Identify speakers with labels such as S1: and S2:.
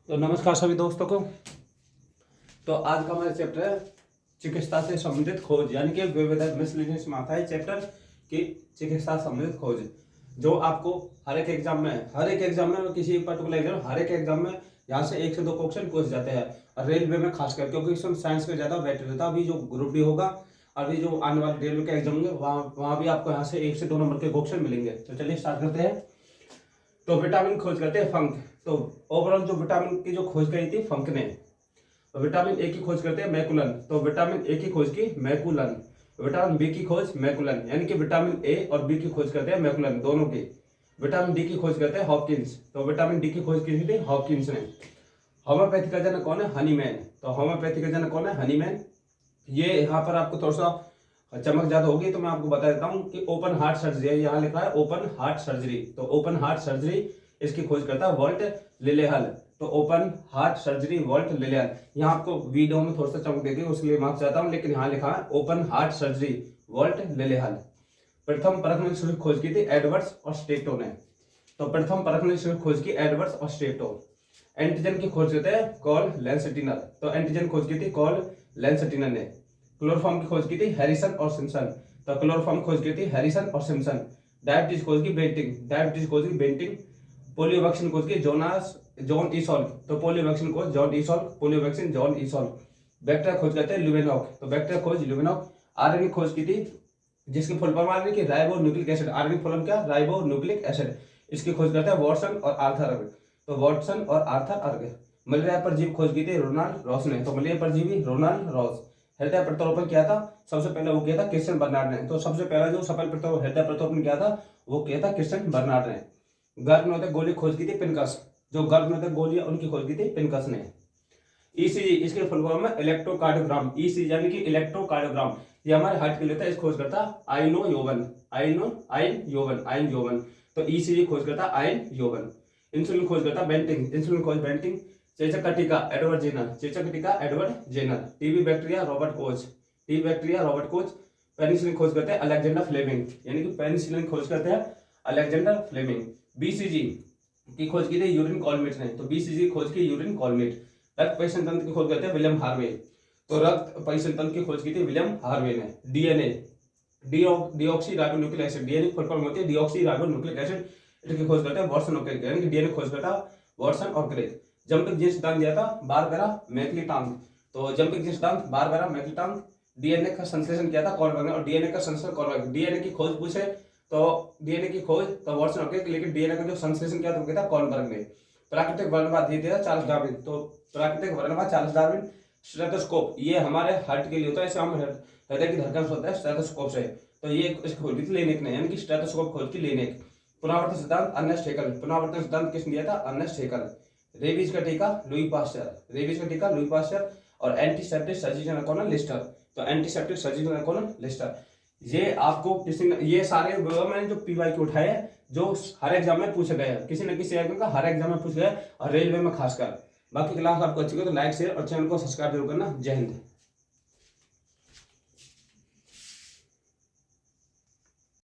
S1: तो नमस्कार सभी दोस्तों को। तो आज का हमारा चैप्टर है चिकित्सा से संबंधित खोज, यानी कि विविध मिसलिनियस में आता है चैप्टर कि चिकित्सा से संबंधित खोज, जो आपको हर एक एग्जाम में किसी पर्टिकुलर एग्जाम हर एक एग्जाम में यहाँ से 1 से 2 क्वेश्चन पूछ जाते हैं। और रेलवे में खासकर क्योंकि इसमें साइंस का ज्यादा वेट रहता है। अभी जो ग्रुप डी होगा, अभी जो आने वाले रेलवे के एग्जाम होंगे वहाँ भी आपको यहाँ से 1 से 2 नंबर के क्वेश्चन मिलेंगे। तो चलिए स्टार्ट करते हैं। तो विटामिन खोज करते हैं फंक। तो ओवरऑल जो विटामिन की जो खोज करी थी फंक ने। तो विटामिन ए की खोज करते हैं मैकुलन। तो विटामिन ए की खोज की मैकुलन। विटामिन बी की खोज मैकुलन, यानी कि विटामिन ए और बी की खोज करते हैं मैकुलन दोनों की। विटामिन डी की खोज करते हैं हॉपकिंस। तो विटामिन डी की खोज की थी हॉपकिंस ने। होम्योपैथी का जनक कौन है? हनीमैन। तो होम्योपैथी का जनक कौन है? हनीमैन। ये यहाँ पर आपको थोड़ा सा चमक ज्यादा होगी तो मैं आपको बता देता हूँ कि ओपन हार्ट सर्जरी है। यहाँ लिखा है ओपन हार्ट सर्जरी। तो ओपन हार्ट सर्जरी इसकी खोज करता है वॉल्ट लिलेहल। तो ओपन हार्ट सर्जरी वॉल्ट लिलेहल। यहाँ आपको वीडियो में थोड़ा सा चमक देगी उसके माफ चाहता हूँ, लेकिन यहाँ लिखा है ओपन हार्ट सर्जरी वॉल्ट लिलेहल। प्रथम परखने की खोज की थी एडवर्ड्स और स्टेटो ने। तो प्रथम परखने की खोज की एडवर्ड्स और स्टेटो। एंटीजन की खोज करते हैं कॉल लेंसटिनर। तो एंटीजन खोज की थी कॉल लेंसटिनर ने। क्लोरोफॉर्म की खोज की थी हैरिसन और सिम्पसन। तो क्लोरोफॉर्म खोज की थी हैरिसन और सिम्पसन। डायबिटीज खोज की बेंटिंग। डायबिटीज खोज की बेंटिंग। पोलियो वैक्सीन खोज की जॉन ईसॉल्क। तो पोलियो वैक्सीन खोज जॉन ईसॉल्क। पोलियो वैक्सीन जॉन ईसॉल्क। बैक्टीरिया खोज करते हैं ल्यूवेनॉक। तो बैक्टीरिया खोज ल्यूवेनॉक। आरएनए खोज की थी जिसकी फुल फॉर्म आरएनए की ribonucleic acid. RNA full form क्या? Ribonucleic acid. इसकी खोज करते हैं वॉटसन और आर्थर अर्ग। तो वॉटसन और आर्थर अर्ग। मलेरिया परजीवी खोज की थी रोनाल्ड रॉस ने। तो मलेरिया परजीवी रोनाल्ड रॉस। हृदय प्रत्यारोपण किया था सबसे पहले वो किया था क्रिश्चियन बर्नार्ड ने। तो सबसे पहला जो सफल हृदय प्रत्यारोपण किया था वो किया था क्रिश्चियन बर्नार्ड ने। गर्भनिरोधक गोली खोज की थी पिनकस। जो गर्भनिरोधक गोली है उनकी खोज की थी पिनकस ने। ईसीजी इसके फुल फॉर्म है इलेक्ट्रोकार्डियोग्राम। ईसीजी यानी कि इलेक्ट्रोकार्डियोग्राम, ये हमारे हार्ट के लिए होता है। इस खोज करता आइनो योवन। आइन योवन। तो ईसीजी खोज करता आइन योवन। इंसुलिन खोज करता बेंटिंग। इंसुलिन खोज बेंटिंग। चेचक का टीका एडवर्ड जेनर। चेचक का टीका Edward Jenner. TB bacteria Robert Koch. TB bacteria Robert Koch. Penicillin खोज करते हैं अलेक्जेंडर फ्लेमिंग, यानी कि पेनिसिलिन खोज करते हैं अलेक्जेंडर फ्लेमिंग। बीसीजी की खोज की थी यूरिन कॉलमेट ने। तो बीसीजी खोज की यूरिन कॉलमेट। रक्त परिसंचरण तंत्र की खोज करते हैं विलियम हार्वे। तो रक्त परिसंचरण तंत्र की खोज की थी विलियम हार्वे ने। DNA deoxy ribo nucleic acid. DNA full form होती है डीऑक्सी राइबो न्यूक्लिक एसिड। इसकी खोज करते हैं वॉटसन और क्रेग, यानी कि डीएनए खोज करता वॉटसन और क्रेग। जंपिंग जिन सिद्धांत दिया था बारबेरा मैक्लिटांग। तो जंपिंग जिन सिद्धांत बारबेरा मैक्लिटांग। डीएनए का संश्लेषण किया था कॉर्नबर्ग ने। और डीएनए का संश्लेषण कॉर्नबर्ग। डीएनए की खोज पूछे तो डीएनए की खोज तो वॉटसन और क्रेग, लेकिन डीएनए का जो संश्लेषण किया था वो किया था कॉर्नबर्ग ने। प्राकृतिक वर्णवाद दिए थे चार्ल्स डार्विन। तो प्राकृतिक वर्णवाद चार्ल्स डार्विन। स्टेथोस्कोप ये हमारे हार्ट के लिए होता है, इसे हम हृदय की धड़कन होता है स्टेथोस्कोप से। तो ये इसकी खोज की थी लेनिक ने, यानी कि स्टेथोस्कोप खोज की लेनिक। पुनरावर्तन सिद्धांत अर्नेस्ट हेकल। पुनरावर्तन सिद्धांत किसने दिया था? Ernest Haeckel. रेबीज का टीका लुई पास्चर। रेबीज का टीका लुई पास्चर। और एंटीसेप्टिक सर्जिकल कॉर्नर लिस्टर। तो एंटीसेप्टिक सर्जिकल कॉर्नर लिस्टर। ये आपको किसी ने ये सारे मैंने जो पीवाई के उठाए हैं जो हर एग्जाम में पूछे गए हैं, किसी न किसी एग्जाम का हर एग्जाम में पूछे गए और रेलवे में खासकर। बाकी क्लास आपको अच्छी लगे तो लाइक शेयर और चैनल को सब्सक्राइब जरूर करना। जय हिंद।